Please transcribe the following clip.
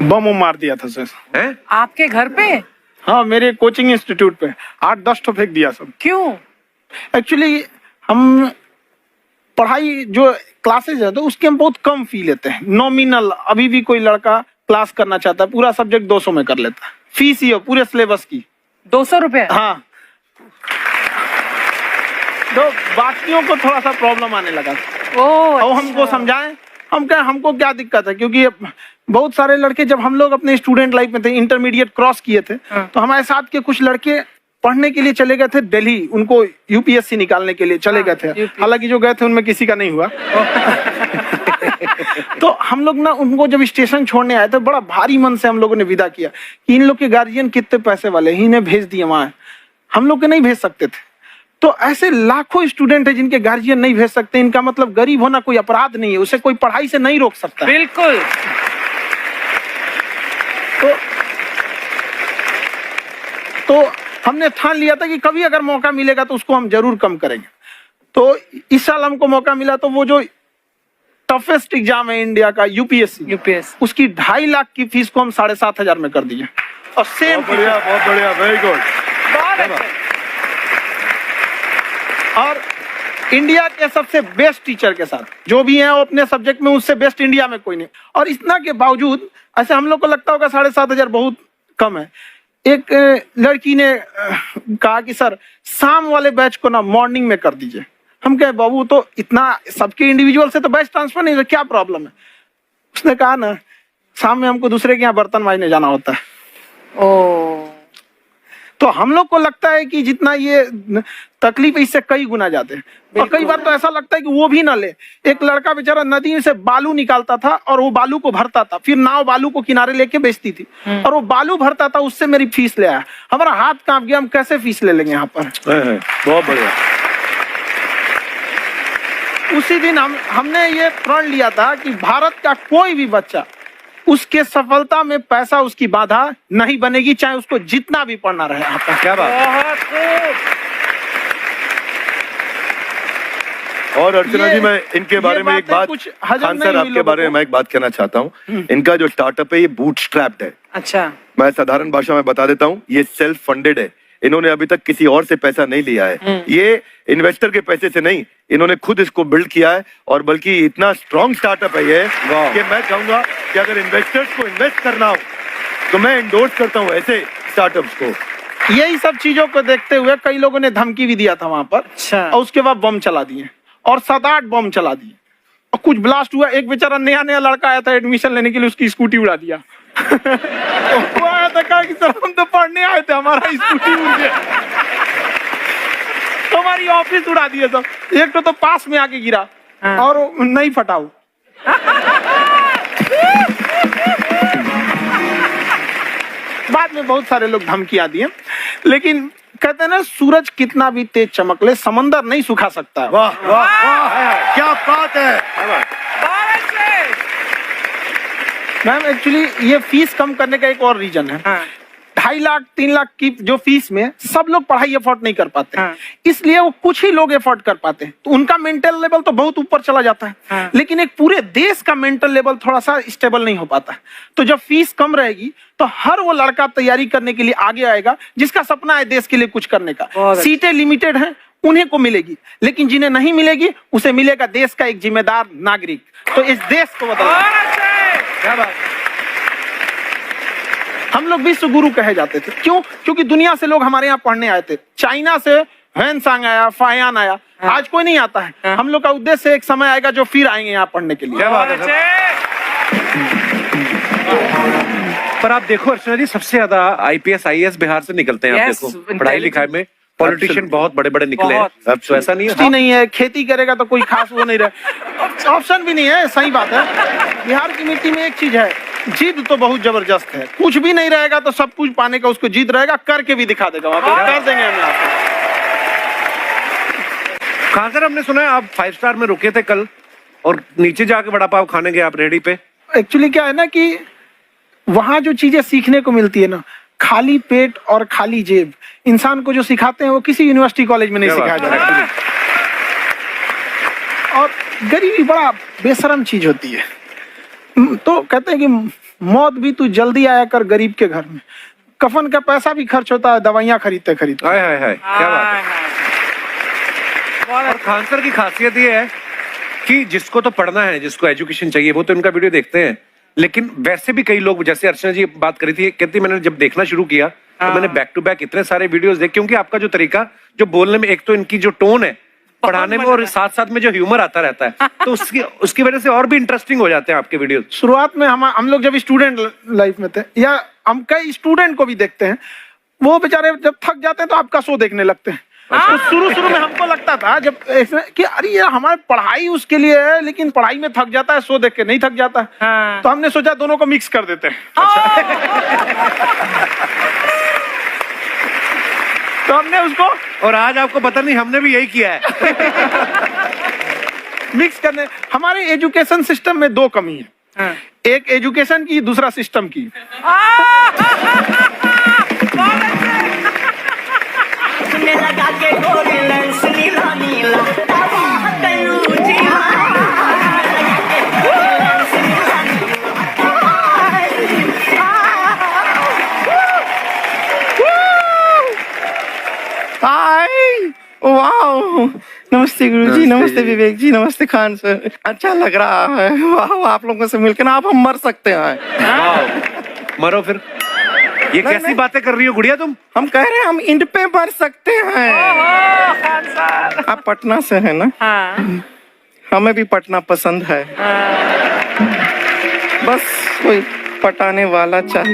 बम मार दिया था सर। हैं? आपके घर पे? हाँ, मेरे कोचिंग इंस्टीट्यूट पे 8-10 तो फेंक दिया सब। क्यों? एक्चुअली हम पढ़ाई जो क्लासेज है तो उसके हम बहुत कम फी लेते हैं। नॉमिनल अभी भी कोई लड़का क्लास करना चाहता है, पूरा सब्जेक्ट 200 में कर लेता है। फीस ही हो पूरे सिलेबस की 200 रुपए? हाँ, तो बाकियों को थोड़ा सा प्रॉब्लम आने लगा। और हमको समझाएं, हम क्या, हमको क्या दिक्कत है, क्योंकि बहुत सारे लड़के जब हम लोग अपने स्टूडेंट लाइफ में थे, इंटरमीडिएट क्रॉस किए थे, तो हमारे साथ के कुछ लड़के पढ़ने के लिए चले गए थे दिल्ली, उनको यूपीएससी निकालने के लिए चले गए थे। हालांकि जो गए थे उनमें किसी का नहीं हुआ। तो हम लोग ना उनको जब स्टेशन छोड़ने आए थे, बड़ा भारी मन से हम लोगों ने विदा किया कि इन लोग के गार्जियन कितने पैसे वाले हैं, इन्हें भेज दिए वहां, हम लोग के नहीं भेज सकते थे। तो ऐसे लाखों स्टूडेंट है जिनके गार्जियन नहीं भेज सकते। इनका मतलब गरीब होना कोई अपराध नहीं है, उसे कोई पढ़ाई से नहीं रोक सकता। बिल्कुल। तो हमने ठान लिया था कि कभी अगर मौका मिलेगा तो उसको हम जरूर कम करेंगे। तो इस साल हमको मौका मिला, तो वो जो टफेस्ट एग्जाम है इंडिया का यूपीएससी, उसकी 2.5 लाख की फीस को हम 7,500 में कर दिए। और सेम, बहुत बढ़िया, वेरी गुड। और इंडिया के सबसे बेस्ट टीचर के साथ जो भी हैं वो अपने सब्जेक्ट में उससे बेस्ट इंडिया में कोई नहीं। और इतना के बावजूद ऐसे हम लोग को लगता होगा 7,500 बहुत कम है। एक लड़की ने कहा कि सर शाम वाले बैच को ना मॉर्निंग में कर दीजिए। हम कहे बाबू तो इतना सबके इंडिविजुअल से तो बैच ट्रांसफर नहीं, क्या प्रॉब्लम है? उसने कहा ना शाम में हमको दूसरे के यहाँ बर्तन मांजने जाना होता है। तो हम लोग को लगता है कि जितना ये तकलीफ इससे कई गुना जाते हैं। और कई बार तो ऐसा लगता है कि वो भी ना ले। एक लड़का बेचारा नदी से बालू निकालता था और वो बालू को भरता था, फिर नाव बालू को किनारे लेके बेचती थी, और वो बालू भरता था, उससे मेरी फीस ले आया। हमारा हाथ कांप गया, हम कैसे फीस ले लेंगे यहाँ पर। बहुत बढ़िया। उसी दिन हमने ये प्रण लिया था कि भारत का कोई भी बच्चा उसके सफलता में पैसा उसकी बाधा नहीं बनेगी, चाहे उसको जितना भी पढ़ना रहे। आपका क्या बात। और अर्चना जी, मैं इनके बारे में एक बात, खान सर आपके बारे में मैं एक बात कहना चाहता हूँ। इनका जो स्टार्टअप है ये बूटस्ट्रैप्ड है। अच्छा। मैं साधारण भाषा में बता देता हूँ, ये सेल्फ फंडेड है। इन्होंने अभी तक किसी और से पैसा नहीं लिया है। ये इन्वेस्टर के पैसे से नहीं, इन्होंने खुद इसको बिल्ड किया है। और बल्कि इतना स्ट्रॉन्ग स्टार्टअप है ये कि मैं चाहूंगा कि अगर इन्वेस्टर्स को इन्वेस्ट करना हो तो मैं इंडोर्स करता हूँ ऐसे स्टार्टअप्स को। यही सब चीजों को देखते हुए कई लोगों ने धमकी भी दिया था वहां पर। अच्छा। और उसके बाद बम चला दिए, और 7-8 बम चला दिए, और कुछ ब्लास्ट हुआ। एक बेचारा नया लड़का आया था एडमिशन लेने के लिए, उसकी स्कूटी उड़ा दिया। वो आया था, कहा कि सर हम तो पढ़ने आए थे, हमारा स्कूटी उड़ गया। तो हमारी ऑफिस उड़ा दिए सब। एक तो पास में आके गिरा और नहीं फटा वो। बाद में बहुत सारे लोग धमकियां दिए, लेकिन कहते हैं ना सूरज कितना भी तेज चमक ले समंदर नहीं सुखा सकता। वाह वाह वाह, क्या बात है। मैम एक्चुअली ये फीस कम करने का एक और रीजन है। 2.5 लाख 3 लाख की जो फीस में सब लोग पढ़ाई एफोर्ड नहीं कर पाते। इसलिए वो कुछ ही लोग एफोर्ड कर पाते हैं, तो उनका मेंटल लेवल तो बहुत ऊपर चला जाता है। लेकिन एक पूरे देश का मेंटल लेवल थोड़ा सा स्टेबल नहीं हो पाता। तो जब फीस कम रहेगी तो हर वो लड़का तैयारी करने के लिए आगे आएगा जिसका सपना है देश के लिए कुछ करने का। सीटें लिमिटेड हैं, उन्हें को मिलेगी, लेकिन जिन्हें नहीं मिलेगी उसे मिलेगा देश का एक जिम्मेदार नागरिक। तो इस देश को बदलना। क्या बात। हम लोग विश्व गुरु कहे जाते थे, क्यों? क्योंकि दुनिया से लोग हमारे यहाँ पढ़ने आए थे। चाइना से ह्वेनसांग आया, फायान आया, आज कोई नहीं आता है। हम लोग का उद्देश्य एक समय आएगा जो फिर आएंगे यहाँ पढ़ने के लिए। क्या बात है। पर आप देखो अर्चना जी, सबसे ज्यादा IPS IAS बिहार से निकलते हैं। आप देखो पढ़ाई लिखाई में पॉलिटिशियन बहुत बड़े बड़े निकले हैं। अब तो ऐसा नहीं है। नहीं है, खेती करेगा तो कोई खास वो नहीं रहे, ऑप्शन भी नहीं है। सही बात है। बिहार की मिट्टी में एक चीज है, जिद तो बहुत जबरदस्त है। कुछ भी नहीं रहेगा तो सब कुछ पाने का उसको जिद रहेगा, करके भी दिखा देगा। कर देंगे हम आपको। कहाँ सर, हमने सुना है आप 5 स्टार में रुके थे कल और नीचे जाके वड़ा पाव खाने गए आप रेडी पे। एक्चुअली क्या है ना कि वहां जो चीजें सीखने को मिलती है ना, खाली पेट और खाली जेब इंसान को जो सिखाते हैं वो किसी यूनिवर्सिटी कॉलेज में नहीं सिखाया जा रहा। और गरीबी बड़ा बेशरम चीज होती है। तो कहते हैं कि मौत भी तू जल्दी आया कर गरीब के घर में। कफन का पैसा भी खर्च होता है, दवाइयाँ खरीदते खरीदते। हाय हाय हाय, क्या बात है। और खान सर की खासियत ये है कि जिसको तो पढ़ना है, जिसको एजुकेशन चाहिए, वो तो इनका वीडियो देखते हैं, लेकिन वैसे भी कई लोग, जैसे अर्चना जी बात करी थी, कहती मैंने जब देखना शुरू किया तो मैंने बैक टू बैक इतने सारे वीडियोस देखे, क्योंकि आपका जो तरीका जो बोलने में, एक तो इनकी जो टोन है पढ़ाने में, और साथ साथ में जो ह्यूमर आता रहता है, तो उसकी वजह से और भी इंटरेस्टिंग हो जाते हैं आपके वीडियो। शुरुआत में हम लोग जब स्टूडेंट लाइफ में थे, या हम कई स्टूडेंट को भी देखते हैं, वो बेचारे जब थक जाते हैं तो आपका शो देखने लगते हैं। तो शुरू में हमको लगता था जब कि अरे ये हमारी पढ़ाई उसके लिए है, लेकिन पढ़ाई में थक जाता है, शो देख के नहीं थक जाता। तो हमने सोचा दोनों को मिक्स कर देते हैं। तो हमने उसको, और आज आपको पता नहीं, हमने भी यही किया है। मिक्स करने। हमारे एजुकेशन सिस्टम में दो कमी है, एक एजुकेशन की, दूसरा सिस्टम की। लगा के गोरी लेंस नीला नीला हाय, वाह, नमस्ते गुरुजी, नमस्ते विवेक जी, नमस्ते खान सर। अच्छा लग रहा है, वाह, आप लोगों से मिलकर ना अब हम मर सकते हैं। मरो फिर। ये कैसी बातें कर रही हो गुड़िया तुम? हम कह रहे हैं हम इंड पे मर सकते हैं। आप पटना से है ना? हमें भी पटना पसंद है, बस कोई पटाने वाला चाहिए।